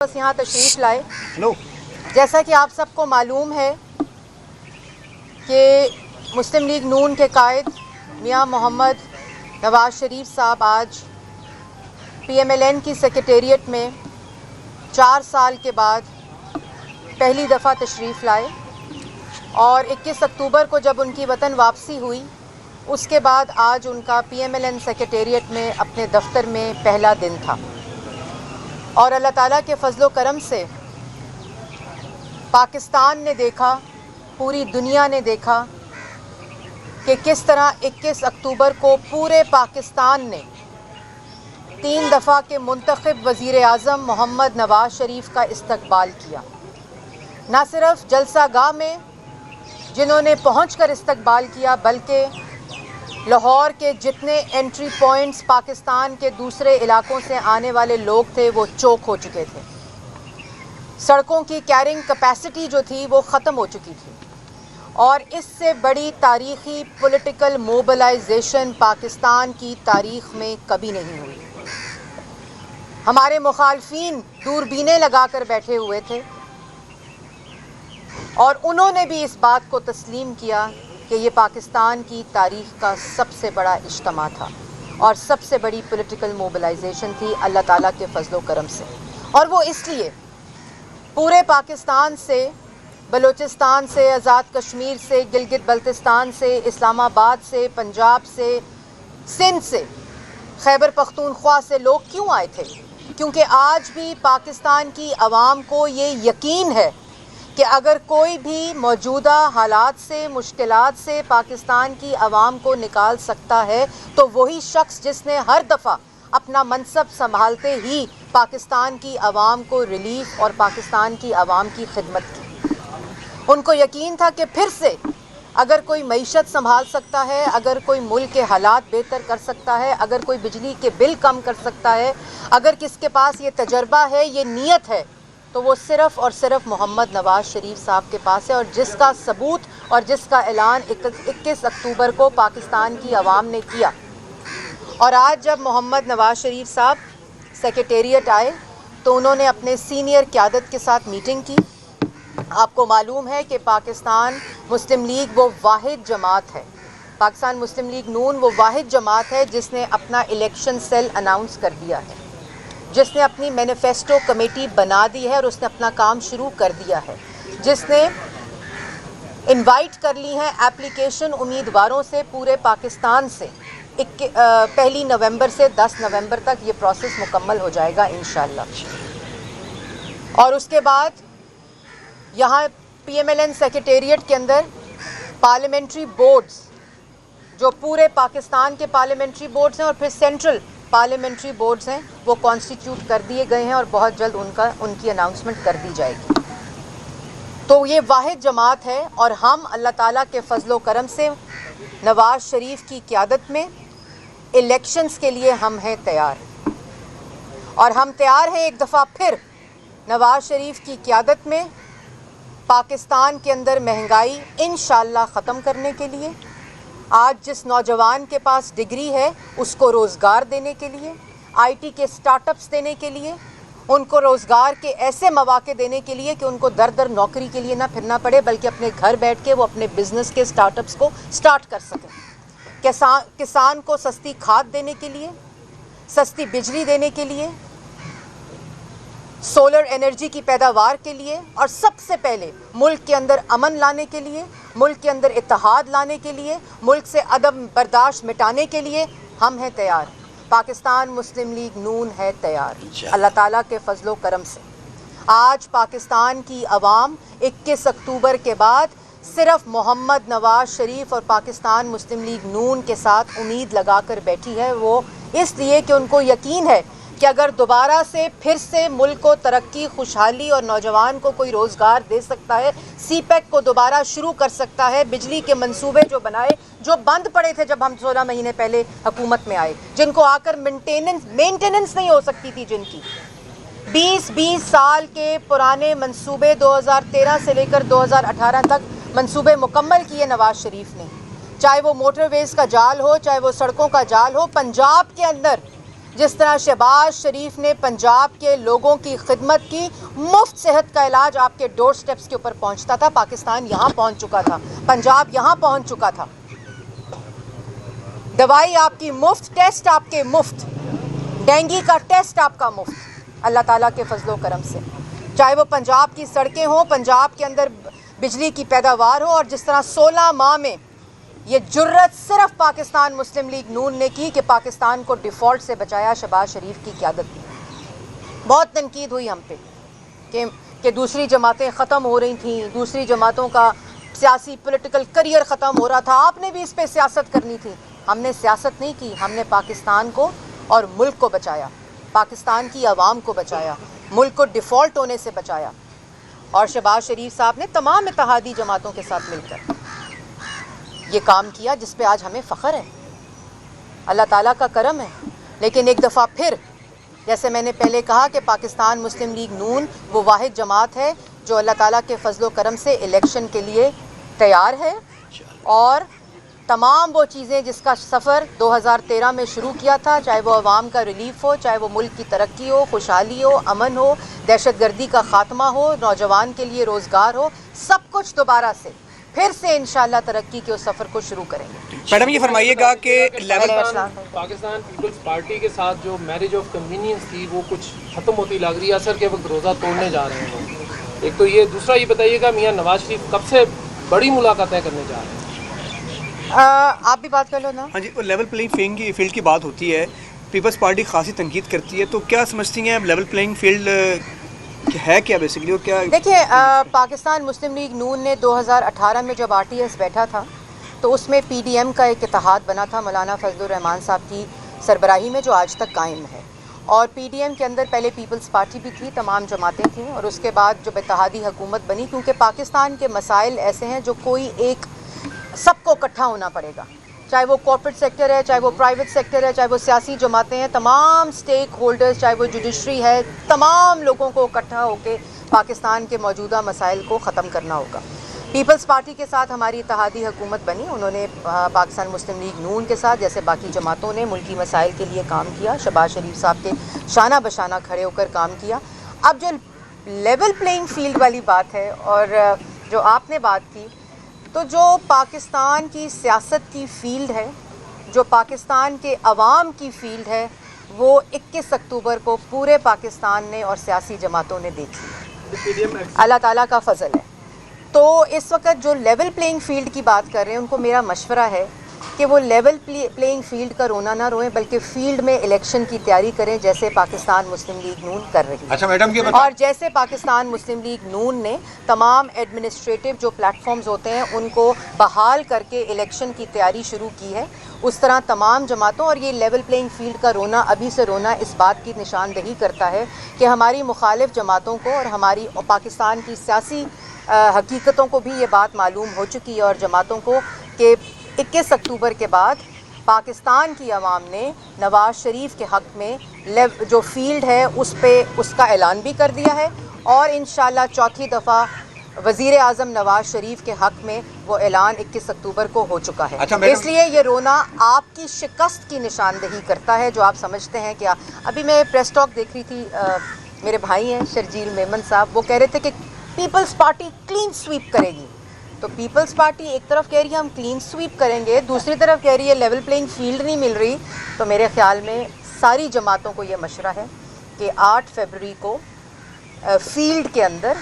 بس یہاں تشریف لائے۔ جیسا کہ آپ سب کو معلوم ہے کہ مسلم لیگ نون کے قائد میاں محمد نواز شریف صاحب آج PMLN کی سیکریٹریٹ میں 4 سال کے بعد پہلی دفعہ تشریف لائے اور 21 اکتوبر کو جب ان کی وطن واپسی ہوئی اس کے بعد آج ان کا PMLN سیکریٹریٹ میں اپنے دفتر میں پہلا دن تھا اور اللہ تعالیٰ کے فضل و کرم سے پاکستان نے دیکھا، پوری دنیا نے دیکھا کہ کس طرح 21 اکتوبر کو پورے پاکستان نے 3 دفعہ کے منتخب وزیر اعظم محمد نواز شریف کا استقبال کیا۔ نہ صرف جلسہ گاہ میں جنہوں نے پہنچ کر استقبال کیا بلکہ لاہور کے جتنے انٹری پوائنٹس پاکستان کے دوسرے علاقوں سے آنے والے لوگ تھے وہ چوک ہو چکے تھے۔ سڑکوں کی کیرنگ کیپیسٹی جو تھی وہ ختم ہو چکی تھی اور اس سے بڑی تاریخی پولیٹیکل موبلائزیشن پاکستان کی تاریخ میں کبھی نہیں ہوئی۔ ہمارے مخالفین دوربینیں لگا کر بیٹھے ہوئے تھے اور انہوں نے بھی اس بات کو تسلیم کیا کہ یہ پاکستان کی تاریخ کا سب سے بڑا اجتماع تھا اور سب سے بڑی پولیٹیکل موبلائزیشن تھی اللہ تعالیٰ کے فضل و کرم سے۔ اور وہ اس لیے پورے پاکستان سے، بلوچستان سے، آزاد کشمیر سے، گلگت بلتستان سے، اسلام آباد سے، پنجاب سے، سندھ سے، خیبر پختونخوا سے لوگ کیوں آئے تھے؟ کیونکہ آج بھی پاکستان کی عوام کو یہ یقین ہے کہ اگر کوئی بھی موجودہ حالات سے، مشکلات سے پاکستان کی عوام کو نکال سکتا ہے تو وہی شخص جس نے ہر دفعہ اپنا منصب سنبھالتے ہی پاکستان کی عوام کو ریلیف اور پاکستان کی عوام کی خدمت کی۔ ان کو یقین تھا کہ پھر سے اگر کوئی معیشت سنبھال سکتا ہے، اگر کوئی ملک کے حالات بہتر کر سکتا ہے، اگر کوئی بجلی کے بل کم کر سکتا ہے، اگر کس کے پاس یہ تجربہ ہے، یہ نیت ہے، تو وہ صرف اور صرف محمد نواز شریف صاحب کے پاس ہے، اور جس کا ثبوت اور جس کا اعلان 21 اکتوبر کو پاکستان کی عوام نے کیا۔ اور آج جب محمد نواز شریف صاحب سیکریٹریٹ آئے تو انہوں نے اپنے سینئر قیادت کے ساتھ میٹنگ کی۔ آپ کو معلوم ہے کہ پاکستان مسلم لیگ وہ واحد جماعت ہے، پاکستان مسلم لیگ نون وہ واحد جماعت ہے جس نے اپنا الیکشن سیل اناؤنس کر دیا ہے، جس نے اپنی مینیفیسٹو کمیٹی بنا دی ہے اور اس نے اپنا کام شروع کر دیا ہے، جس نے انوائٹ کر لی ہیں اپلیکیشن امیدواروں سے پورے پاکستان سے۔ 1 نومبر سے 10 نومبر تک یہ پروسیس مکمل ہو جائے گا انشاءاللہ۔ اور اس کے بعد یہاں PMLN سیکریٹریٹ کے اندر پارلیمنٹری بورڈز جو پورے پاکستان کے پارلیمنٹری بورڈز ہیں اور پھر سینٹرل پارلیمنٹری بورڈز ہیں وہ کانسٹیٹیوٹ کر دیے گئے ہیں اور بہت جلد ان کی اناؤنسمنٹ کر دی جائے گی۔ تو یہ واحد جماعت ہے اور ہم اللہ تعالیٰ کے فضل و کرم سے نواز شریف کی قیادت میں الیکشنز کے لیے ہم ہیں تیار، اور ہم تیار ہیں ایک دفعہ پھر نواز شریف کی قیادت میں پاکستان کے اندر مہنگائی انشاءاللہ ختم کرنے کے لیے، آج جس نوجوان کے پاس ڈگری ہے اس کو روزگار دینے کے لیے، IT کے سٹارٹ اپس دینے کے لیے، ان کو روزگار کے ایسے مواقع دینے کے لیے کہ ان کو در در نوکری کے لیے نہ پھرنا پڑے بلکہ اپنے گھر بیٹھ کے وہ اپنے بزنس کے سٹارٹ اپس کو سٹارٹ کر سکیں۔ کسان کو سستی کھاد دینے کے لیے، سستی بجلی دینے کے لیے، سولر انرجی کی پیداوار کے لیے، اور سب سے پہلے ملک کے اندر امن لانے کے لیے، ملک کے اندر اتحاد لانے کے لیے، ملک سے عدم برداشت مٹانے کے لیے ہم ہیں تیار۔ پاکستان مسلم لیگ نون ہے تیار اللہ تعالیٰ کے فضل و کرم سے۔ آج پاکستان کی عوام 21 اکتوبر کے بعد صرف محمد نواز شریف اور پاکستان مسلم لیگ نون کے ساتھ امید لگا کر بیٹھی ہے، وہ اس لیے کہ ان کو یقین ہے کہ اگر دوبارہ سے پھر سے ملک کو ترقی، خوشحالی اور نوجوان کو کوئی روزگار دے سکتا ہے، CPEC کو دوبارہ شروع کر سکتا ہے، بجلی کے منصوبے جو بنائے جو بند پڑے تھے جب ہم 16 مہینے پہلے حکومت میں آئے، جن کو آ کر مینٹیننس نہیں ہو سکتی تھی، جن کی 20 سال کے پرانے منصوبے 2013 سے لے کر 2018 تک منصوبے مکمل کیے نواز شریف نے، چاہے وہ موٹر ویز کا جال ہو، چاہے وہ سڑکوں کا جال ہو۔ پنجاب کے اندر جس طرح شہباز شریف نے پنجاب کے لوگوں کی خدمت کی، مفت صحت کا علاج آپ کے ڈور سٹیپس کے اوپر پہنچتا تھا، پاکستان یہاں پہنچ چکا تھا، پنجاب یہاں پہنچ چکا تھا، دوائی آپ کی مفت، ٹیسٹ آپ کے مفت، ڈینگی کا ٹیسٹ آپ کا مفت، اللہ تعالیٰ کے فضل و کرم سے، چاہے وہ پنجاب کی سڑکیں ہوں، پنجاب کے اندر بجلی کی پیداوار ہو، اور جس طرح 16 ماہ میں یہ جرت صرف پاکستان مسلم لیگ نون نے کی کہ پاکستان کو ڈیفالٹ سے بچایا شہباز شریف کی قیادت میں۔ بہت تنقید ہوئی ہم پہ کہ دوسری جماعتیں ختم ہو رہی تھیں، دوسری جماعتوں کا سیاسی پولیٹیکل کریئر ختم ہو رہا تھا، آپ نے بھی اس پہ سیاست کرنی تھی۔ ہم نے سیاست نہیں کی، ہم نے پاکستان کو اور ملک کو بچایا، پاکستان کی عوام کو بچایا، ملک کو ڈیفالٹ ہونے سے بچایا، اور شہباز شریف صاحب نے تمام اتحادی جماعتوں کے ساتھ مل کر یہ کام کیا جس پہ آج ہمیں فخر ہے، اللہ تعالیٰ کا کرم ہے۔ لیکن ایک دفعہ پھر جیسے میں نے پہلے کہا کہ پاکستان مسلم لیگ نون وہ واحد جماعت ہے جو اللہ تعالیٰ کے فضل و کرم سے الیکشن کے لیے تیار ہے، اور تمام وہ چیزیں جس کا سفر 2013 میں شروع کیا تھا، چاہے وہ عوام کا ریلیف ہو، چاہے وہ ملک کی ترقی ہو، خوشحالی ہو، امن ہو، دہشت گردی کا خاتمہ ہو، نوجوان کے لیے روزگار ہو، سب کچھ دوبارہ سے پھر سے انشاءاللہ ترقی کے اس سفر کو شروع کریں گے۔ میڈم یہ فرمائیے گا کہ پاکستان پیپلز پارٹی کے ساتھ جو میرج آف کنوینئنس تھی وہ کچھ ختم ہوتی لگ رہی ہے، عصر کے وقت روزہ توڑنے جا رہے ہیں لوگ، ایک تو یہ، دوسرا یہ بتائیے گا میاں نواز شریف کب سے بڑی ملاقاتیں کرنے جا رہے ہیں؟ آپ بھی بات کر لو نا۔ ہاں جی، لیول پلینگ فیلڈ کی بات ہوتی ہے، پیپلز پارٹی خاصی تنقید کرتی ہے، تو کیا سمجھتی ہیں لیول پلینگ فیلڈ ہے کیا بیسکلی، اور کیا؟ دیکھیں، پاکستان مسلم لیگ نون نے 2018 میں جب RTS بیٹھا تھا تو اس میں PDM کا ایک اتحاد بنا تھا مولانا فضل الرحمان صاحب کی سربراہی میں، جو آج تک قائم ہے، اور PDM کے اندر پہلے پیپلز پارٹی بھی تھی، تمام جماعتیں تھیں، اور اس کے بعد جب اتحادی حکومت بنی، کیونکہ پاکستان کے مسائل ایسے ہیں جو کوئی ایک سب کو اکٹھا ہونا پڑے گا، چاہے وہ کارپوریٹ سیکٹر ہے، چاہے وہ پرائیویٹ سیکٹر ہے، چاہے وہ سیاسی جماعتیں ہیں، تمام سٹیک ہولڈرز، چاہے وہ جوڈیشری ہے، تمام لوگوں کو اکٹھا ہو کے پاکستان کے موجودہ مسائل کو ختم کرنا ہوگا۔ پیپلز پارٹی کے ساتھ ہماری اتحادی حکومت بنی، انہوں نے پاکستان مسلم لیگ نون کے ساتھ جیسے باقی جماعتوں نے ملکی مسائل کے لیے کام کیا، شہباز شریف صاحب کے شانہ بشانہ کھڑے ہو کر کام کیا۔ اب جو لیول پلینگ فیلڈ والی بات ہے، اور جو آپ نے بات کی، تو جو پاکستان کی سیاست کی فیلڈ ہے، جو پاکستان کے عوام کی فیلڈ ہے، وہ 21 اکتوبر کو پورے پاکستان نے اور سیاسی جماعتوں نے دیکھی، اللہ تعالیٰ کا فضل ہے۔ تو اس وقت جو لیول پلینگ فیلڈ کی بات کر رہے ہیں، ان کو میرا مشورہ ہے کہ وہ لیول پلینگ فیلڈ کا رونا نہ روئیں، بلکہ فیلڈ میں الیکشن کی تیاری کریں، جیسے پاکستان مسلم لیگ نون کر رہی ہے۔ اچھا میڈم، اور جیسے پاکستان مسلم لیگ نون نے تمام ایڈمنسٹریٹو جو پلیٹ فارمز ہوتے ہیں ان کو بحال کر کے الیکشن کی تیاری شروع کی ہے، اس طرح تمام جماعتوں، اور یہ لیول پلینگ فیلڈ کا رونا ابھی سے رونا اس بات کی نشاندہی کرتا ہے کہ ہماری مخالف جماعتوں کو اور ہماری پاکستان کی سیاسی حقیقتوں کو بھی یہ بات معلوم ہو چکی ہے، اور جماعتوں کو، کہ 21 اکتوبر کے بعد پاکستان کی عوام نے نواز شریف کے حق میں جو فیلڈ ہے اس کا اعلان بھی کر دیا ہے، اور انشاءاللہ چوتھی دفعہ وزیر اعظم نواز شریف کے حق میں وہ اعلان 21 اکتوبر کو ہو چکا ہے۔ اس لیے یہ رونا آپ کی شکست کی نشاندہی کرتا ہے، جو آپ سمجھتے ہیں کیا۔ ابھی میں پریس ٹاک دیکھ رہی تھی، میرے بھائی ہیں شرجیل میمن صاحب، وہ کہہ رہے تھے کہ پیپلز پارٹی کلین سویپ کرے گی، تو پیپلز پارٹی ایک طرف کہہ رہی ہے ہم کلین سویپ کریں گے، دوسری طرف کہہ رہی ہے لیول پلینگ فیلڈ نہیں مل رہی، تو میرے خیال میں ساری جماعتوں کو یہ مشورہ ہے کہ 8 فروری کو فیلڈ کے اندر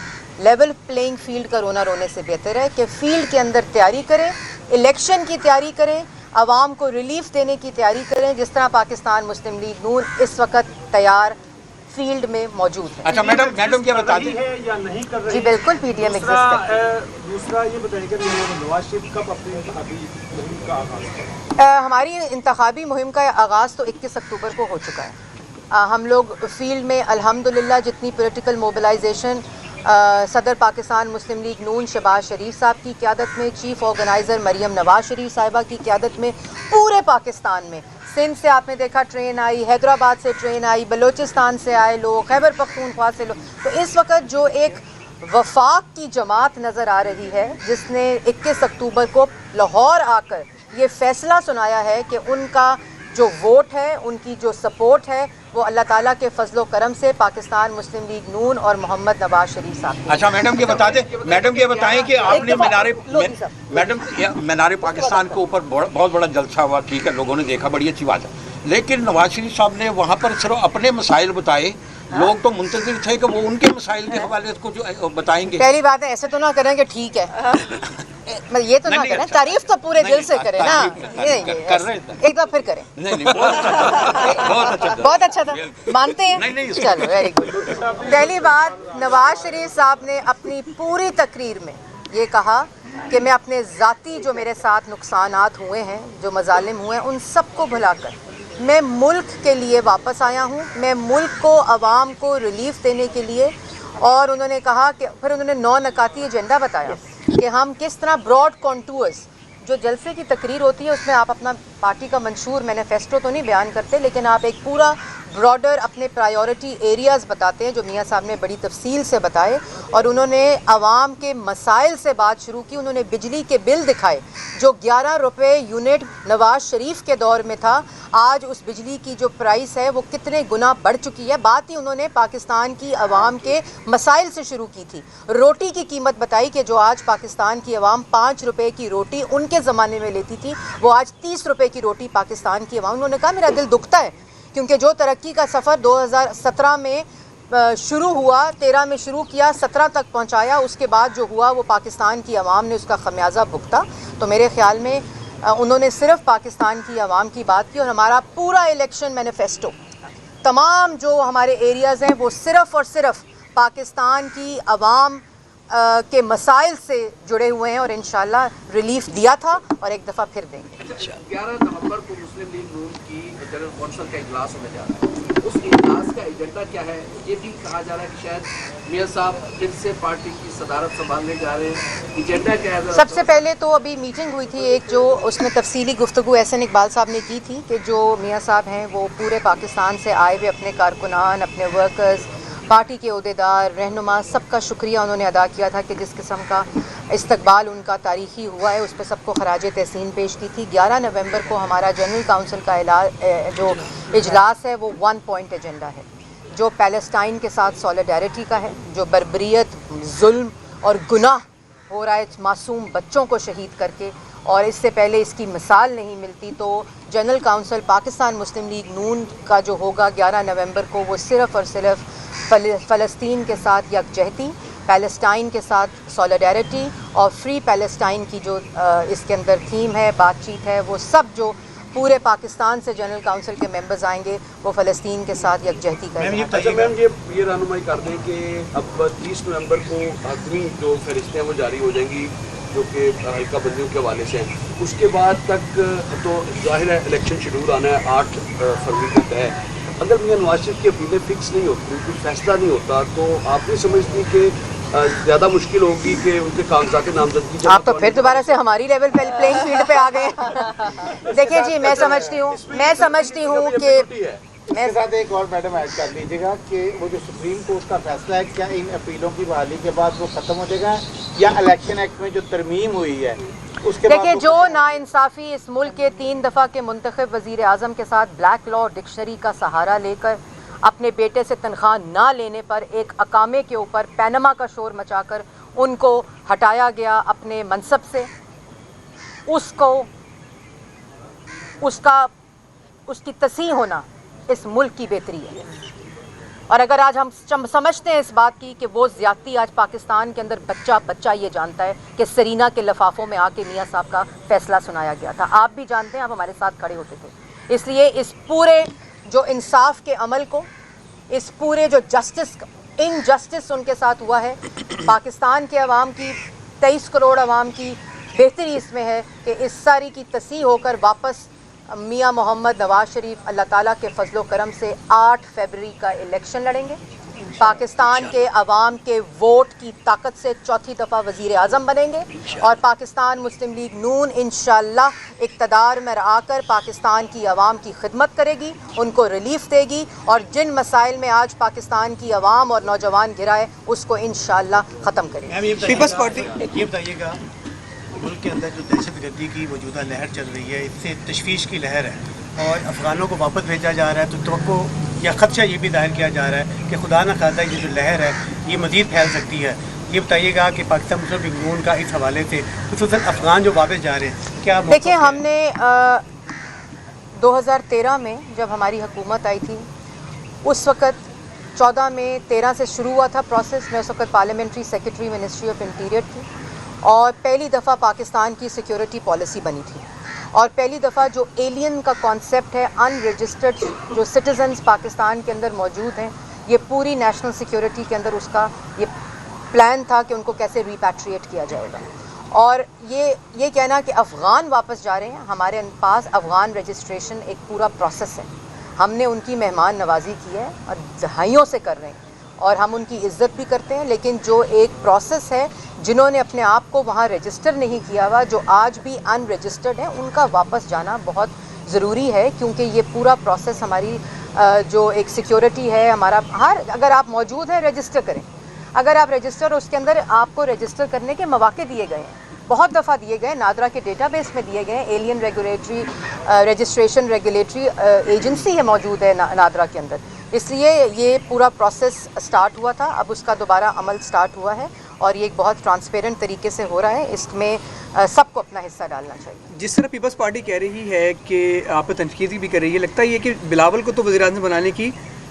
لیول پلینگ فیلڈ کا رونا رونے سے بہتر ہے کہ فیلڈ کے اندر تیاری کریں، الیکشن کی تیاری کریں، عوام کو ریلیف دینے کی تیاری کریں، جس طرح پاکستان مسلم لیگ نون اس وقت تیار فیلڈ میں موجود ہے۔ اچھا میڈم کیا بتا دیں؟ یا نہیں کر رہی؟ جی بالکل، PDM ایگزسٹ کرتی ہے۔ دوسرا یہ بتائیے کہ نواز شریف کب اپنی انتخابی مہم کا آغاز کریں؟ ہماری انتخابی مہم کا آغاز تو 21 اکتوبر کو ہو چکا ہے۔ ہم لوگ فیلڈ میں الحمدللہ جتنی پولیٹیکل موبلائزیشن صدر پاکستان مسلم لیگ نون شہباز شریف صاحب کی قیادت میں، چیف آرگنائزر مریم نواز شریف صاحبہ کی قیادت میں، پورے پاکستان میں، سندھ سے آپ نے دیکھا ٹرین آئی، حیدرآباد سے ٹرین آئی، بلوچستان سے آئے لوگ، خیبر پختونخوا سے لوگ، تو اس وقت جو ایک وفاق کی جماعت نظر آ رہی ہے جس نے 21 اکتوبر کو لاہور آ کر یہ فیصلہ سنایا ہے کہ ان کا جو ووٹ ہے, ان کی جو سپورٹ ہے, وہ اللہ تعالیٰ کے فضل و کرم سے پاکستان مسلم لیگ نون اور محمد نواز شریف صاحب. اچھا میڈم یہ بتا دیں, میڈم یہ بتائیں کہ آپ نے میڈم مینار پاکستان کے اوپر بہت بڑا جلسہ ہوا, ٹھیک ہے, لوگوں نے دیکھا, بڑی اچھی بات ہے, لیکن نواز شریف صاحب نے وہاں پر صرف اپنے مسائل بتائے. لوگ تو منتظر تھے کہ وہ ان کے مسائل کے حوالے سے کچھ بتائیں گے. پہلی بات ہے ایسے تو نہ کریں کہ ٹھیک ہے, یہ تو نہ کریں, تعریف تو پورے دل سے کریں نا, ایک دفعہ پھر کریں. بہت اچھا تھا, مانتے ہیں, چلو ویری گڈ. پہلی بات, نواز شریف صاحب نے اپنی پوری تقریر میں یہ کہا کہ میں اپنے ذاتی جو میرے ساتھ نقصانات ہوئے ہیں, جو مظالم ہوئے ہیں, ان سب کو بھلا کر میں ملک کے لیے واپس آیا ہوں, میں ملک کو, عوام کو ریلیف دینے کے لیے. اور انہوں نے کہا کہ پھر انہوں نے 9 نکاتی ایجنڈا بتایا کہ ہم کس طرح براڈ کانٹورز, جو جلسے کی تقریر ہوتی ہے اس میں آپ اپنا پارٹی کا منشور مینیفیسٹو تو نہیں بیان کرتے, لیکن آپ ایک پورا براڈر اپنے پرائیورٹی ایریاز بتاتے ہیں, جو میاں صاحب نے بڑی تفصیل سے بتائے. اور انہوں نے عوام کے مسائل سے بات شروع کی. انہوں نے بجلی کے بل دکھائے جو 11 روپے یونٹ نواز شریف کے دور میں تھا, آج اس بجلی کی جو پرائس ہے وہ کتنے گنا بڑھ چکی ہے. بات ہی انہوں نے پاکستان کی عوام کے مسائل سے شروع کی تھی. روٹی کی قیمت بتائی کہ جو آج پاکستان کی عوام 5 روپے کی روٹی ان کے زمانے میں لیتی تھی, وہ آج 30 روپے کی روٹی پاکستان کی عوام. انہوں نے کہا میرا دل دکھتا ہے کیونکہ جو ترقی کا سفر 2017 میں شروع ہوا, 13 میں شروع کیا, 17 تک پہنچایا, اس کے بعد جو ہوا وہ پاکستان کی عوام نے اس کا خمیازہ بھگتا. تو میرے خیال میں انہوں نے صرف پاکستان کی عوام کی بات کی, اور ہمارا پورا الیکشن مینیفیسٹو, تمام جو ہمارے ایریاز ہیں وہ صرف اور صرف پاکستان کی عوام کے مسائل سے جڑے ہوئے ہیں, اور انشاءاللہ ریلیف دیا تھا اور ایک دفعہ پھر دیں گے. 11 نومبر کو مسلم لیگ نون کی جنرل کونسل کا اجلاس ہونے جا رہا ہے, اس اجلاس کا ایجنڈا کیا ہے؟ یہ بھی کہا جا رہا ہے کہ شاید میاں صاحب پھر سے پارٹی کی صدارت سنبھالنے جا رہے ہیں, ایجنڈا کیا ہے؟ سب سے پہلے تو ابھی میٹنگ ہوئی تھی ایک, جو اس میں تفصیلی گفتگو احسن اقبال صاحب نے کی تھی کہ جو میاں صاحب ہیں وہ پورے پاکستان سے آئے ہوئے اپنے کارکنان, اپنے ورکرز, پارٹی کے عہدیدار, رہنما, سب کا شکریہ انہوں نے ادا کیا تھا کہ جس قسم کا استقبال ان کا تاریخی ہوا ہے اس پہ سب کو خراج تحسین پیش کی تھی. 11 نومبر کو ہمارا جنرل کونسل کا جو اجلاس ہے وہ 1 پوائنٹ ایجنڈا ہے, جو پیلسٹائن کے ساتھ سولیڈیرٹی کا ہے, جو بربریت, ظلم اور گناہ ہو رہا ہے معصوم بچوں کو شہید کر کے, اور اس سے پہلے اس کی مثال نہیں ملتی. تو جنرل کونسل پاکستان مسلم لیگ نون کا جو ہوگا 11 نومبر کو, وہ صرف اور صرف فلسطین کے ساتھ یکجہتی, پیلسٹائن کے ساتھ سولیڈیرٹی اور فری پیلسٹائن کی جو اس کے اندر تھیم ہے, بات چیت ہے, وہ سب جو پورے پاکستان سے جنرل کونسل کے ممبرز آئیں گے وہ فلسطین کے ساتھ یکجہتی کریں گے. اچھا میم, یہ رہنمائی کر دیں کہ اب 30 نومبر کو آخری جو فہرستیں وہ جاری ہو جائیں گی جو کہ حلقہ بندیوں کے حوالے سے ہیں, اس کے بعد تک تو ظاہر ہے الیکشن شیڈول آنا ہے 8 فروری تک ہے. اگر میاں نواز شریف کی اپیلیں فکس نہیں ہوتی, کوئی فیصلہ نہیں ہوتا, تو آپ نہیں سمجھتی کہ زیادہ مشکل ہوگی کہ ان کے کاغذات نامزدگی؟ آپ تو پھر دوبارہ سے ہماری لیول پہ پلینگ فیلڈ پہ آ گئے. دیکھیے جی, میں سمجھتی ہوں کہ اس کے ساتھ ایک اور میڈم ایڈ کر لیجیے گا کہ وہ جو سپریم کورٹ کا فیصلہ ہے, کیا ان اپیلوں کی بحالی کے بعد وہ ختم ہو جائے گا, یا الیکشن ایکٹ میں جو ترمیم ہوئی ہے اس کے بعد؟ دیکھیں, جو ناانصافی اس ملک کے 3 دفعہ کے منتخب وزیر اعظم کے ساتھ بلیک لا ڈکشنری کا سہارا لے کر اپنے بیٹے سے تنخواہ نہ لینے پر ایک اقامے کے اوپر پینما کا شور مچا کر ان کو ہٹایا گیا اپنے منصب سے, اس کی تصحیح ہونا اس ملک کی بہتری ہے. اور اگر آج ہم سمجھتے ہیں اس بات کی کہ وہ زیادتی آج پاکستان کے اندر بچہ یہ جانتا ہے کہ سرینا کے لفافوں میں آ کے میاں صاحب کا فیصلہ سنایا گیا تھا. آپ بھی جانتے ہیں, آپ ہمارے ساتھ کھڑے ہوتے تھے. اس لیے اس پورے جو انصاف کے عمل کو, اس پورے جو انجسٹس ان کے ساتھ ہوا ہے, پاکستان کے عوام کی 23 کروڑ عوام کی بہتری اس میں ہے کہ اس ساری کی تصحیح ہو کر واپس میاں محمد نواز شریف اللہ تعالیٰ کے فضل و کرم سے 8 فروری کا الیکشن لڑیں گے. پاکستان کے عوام کے ووٹ کی طاقت سے 4تھی دفعہ وزیر اعظم بنیں گے, اور پاکستان مسلم لیگ نون انشاءاللہ اقتدار میں آ کر پاکستان کی عوام کی خدمت کرے گی, ان کو ریلیف دے گی, اور جن مسائل میں آج پاکستان کی عوام اور نوجوان گھرا ہے اس کو انشاءاللہ ختم کرے گی. پیپلز پارٹی یہ بتائیے گا, ملک کے اندر جو دہشت گردی کی موجودہ لہر چل رہی ہے, اس سے تشویش کی لہر ہے, اور افغانوں کو واپس بھیجا جا رہا ہے تو توقع یا خدشہ یہ بھی ظاہر کیا جا رہا ہے کہ خدا نہ خواستہ یہ جو لہر ہے یہ مزید پھیل سکتی ہے. یہ بتائیے گا کہ پاکستان مسلم لیگ نون کا اس حوالے سے خصوصاً افغان جو واپس جا رہے ہیں کیا دیکھیں ہم نے 2013 میں جب ہماری حکومت آئی تھی اس وقت 14 میں 13 سے شروع ہوا تھا پروسیس. میں اس وقت parliamentary secretary ministry of interior تھی اور پہلی دفعہ پاکستان کی سیکیورٹی پالیسی بنی تھی اور پہلی دفعہ جو ایلین کا کانسیپٹ ہے ان رجسٹرڈ جو سٹیزنز پاکستان کے اندر موجود ہیں یہ پوری نیشنل سیکیورٹی کے اندر اس کا یہ پلان تھا کہ ان کو کیسے ریپیٹریٹ کیا جائے گا. اور یہ کہنا کہ افغان واپس جا رہے ہیں, ہمارے پاس افغان رجسٹریشن ایک پورا پروسیس ہے. ہم نے ان کی مہمان نوازی کی ہے اور دہائیوں سے کر رہے ہیں اور ہم ان کی عزت بھی کرتے ہیں, لیکن جو ایک پروسیس ہے جنہوں نے اپنے آپ کو وہاں رجسٹر نہیں کیا ہوا, جو آج بھی ان رجسٹرڈ ہیں, ان کا واپس جانا بہت ضروری ہے کیونکہ یہ پورا پروسیس ہماری جو ایک سیکیورٹی ہے ہمارا اگر آپ موجود ہیں رجسٹر کریں. اگر آپ رجسٹر اس کے اندر آپ کو رجسٹر کرنے کے مواقع دیے گئے ہیں, بہت دفعہ دیے گئے, نادرا کے ڈیٹا بیس میں دیے گئے ہیں. Alien regulatory registration regulatory agency ہے موجود ہے نادرا کے اندر, اس لیے یہ پورا پروسیس سٹارٹ ہوا تھا. اب اس کا دوبارہ عمل سٹارٹ ہوا ہے اور یہ ایک بہت ٹرانسپیرنٹ طریقے سے ہو رہا ہے. اس میں سب کو اپنا حصہ ڈالنا چاہیے. جس طرح پیپلز پارٹی کہہ رہی ہے کہ آپ پہ تنقید بھی کر رہی ہے, لگتا ہے یہ کہ بلاول کو تو وزیر اعظم بنانے کی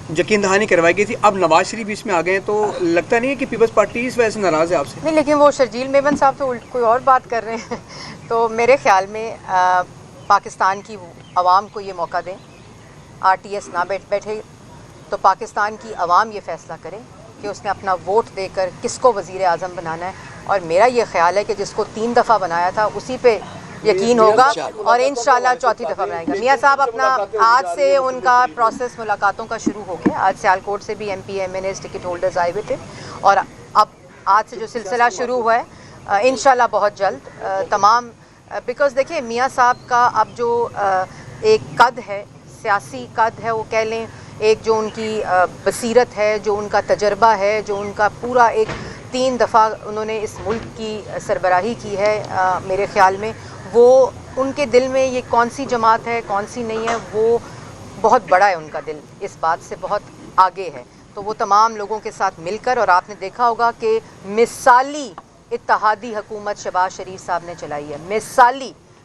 یقین دہانی کروائی گئی تھی, اب نواز شریف اس میں آ گئے ہیں, تو لگتا نہیں ہے کہ پیپلز پارٹی اس وجہ سے ناراض ہے آپ سے؟ نہیں, لیکن وہ شرجیل میمن صاحب تو کوئی اور بات کر رہے ہیں. تو میرے خیال میں پاکستان کی عوام کو یہ موقع دیں, RTS نہ بیٹھے تو پاکستان کی عوام یہ فیصلہ کرے کہ اس نے اپنا ووٹ دے کر کس کو وزیر اعظم بنانا ہے. اور میرا یہ خیال ہے کہ جس کو 3 دفعہ بنایا تھا اسی پہ یقین ہوگا اور انشاءاللہ چوتھی دفعہ بنائے گا. میاں صاحب اپنا آج سے ان کا پروسیس ملاقاتوں کا شروع ہو گیا. آج سیالکوٹ سے بھی MP MNAs ٹکٹ ہولڈرز آئے ہوئے تھے اور اب آج سے جو سلسلہ شروع ہوا ہے انشاءاللہ بہت جلد تمام, بیکاز دیکھیں میاں صاحب کا اب جو ایک قد ہے, سیاسی قد ہے وہ کہہ لیں, ایک جو ان کی بصیرت ہے, جو ان کا تجربہ ہے, جو ان کا پورا ایک 3 دفعہ انہوں نے اس ملک کی سربراہی کی ہے, میرے خیال میں وہ ان کے دل میں یہ کون سی جماعت ہے کون سی نہیں ہے وہ بہت بڑا ہے, ان کا دل اس بات سے بہت آگے ہے. تو وہ تمام لوگوں کے ساتھ مل کر, اور آپ نے دیکھا ہوگا کہ مثالی اتحادی حکومت شہباز شریف صاحب نے چلائی ہے.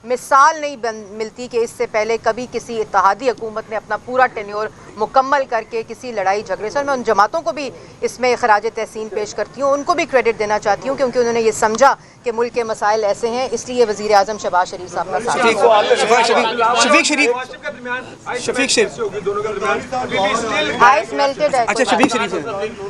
مثال نہیں ملتی کہ اس سے پہلے کبھی کسی اتحادی حکومت نے اپنا پورا ٹینیور مکمل کر کے کسی لڑائی جھگڑے سے, میں ان جماعتوں کو بھی اس میں خراج تحسین پیش کرتی ہوں, ان کو بھی کریڈٹ دینا چاہتی ہوں کیونکہ انہوں نے یہ سمجھا کہ ملک کے مسائل ایسے ہیں, اس لیے وزیر اعظم شہباز شریف صاحب کا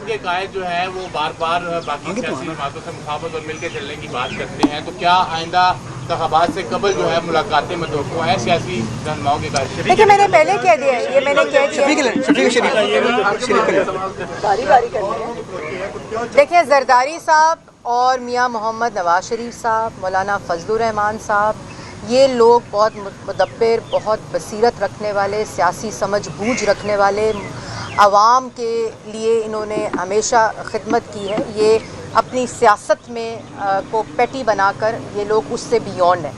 کے قائد جو ہے وہ بار بار باقی سیاسی جماعتوں سے مخابرت اور مل کے چلنے کی بات کرتے ہیں, تو کیا آئندہ انتخابات سے قبل جو ہے ملاقاتیں متوقع ہیں سیاسی رہنماؤں کے قائد؟ دیکھیے میں نے پہلے کہہ دیا ہے, یہ میں نے کہہ دیا. دیکھیں زرداری صاحب اور میاں محمد نواز شریف صاحب, مولانا فضل الرحمان صاحب, یہ لوگ بہت مدبر, بہت بصیرت رکھنے والے, سیاسی سمجھ بوجھ رکھنے والے, عوام کے لیے انہوں نے ہمیشہ خدمت کی ہے. یہ اپنی سیاست میں کو پیٹی بنا کر یہ لوگ اس سے بیونڈ ہیں,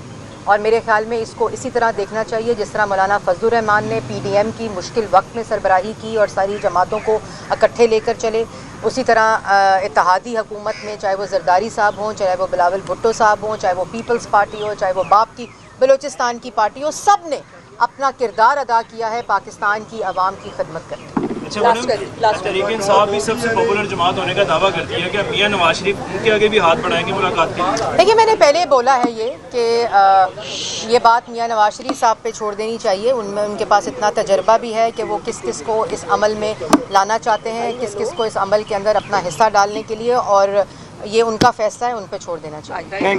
اور میرے خیال میں اس کو اسی طرح دیکھنا چاہیے جس طرح مولانا فضل الرحمان نے PDM کی مشکل وقت میں سربراہی کی اور ساری جماعتوں کو اکٹھے لے کر چلے, اسی طرح اتحادی حکومت میں چاہے وہ زرداری صاحب ہوں, چاہے وہ بلاول بھٹو صاحب ہوں, چاہے وہ پیپلز پارٹی ہو, چاہے وہ باپ کی بلوچستان کی پارٹی ہو, سب نے اپنا کردار ادا کیا ہے پاکستان کی عوام کی خدمت کرتے. تحریک انصاف بھی سب سے پاپولر جماعت ہونے کا دعویٰ کرتی ہے کہ میاں نواز شریف ان کے آگے بھی ہاتھ بڑھائیں گے ملاقات کے لیے؟ دیکھیے میں نے پہلے بولا ہے یہ کہ یہ بات میاں نواز شریف صاحب پہ چھوڑ دینی چاہیے. ان کے پاس اتنا تجربہ بھی ہے کہ وہ کس کس کو اس عمل میں لانا چاہتے ہیں, کس کس کو اس عمل کے اندر اپنا حصہ ڈالنے کے لیے, اور یہ ان کا فیصلہ ہے, ان پہ چھوڑ دینا چاہیے.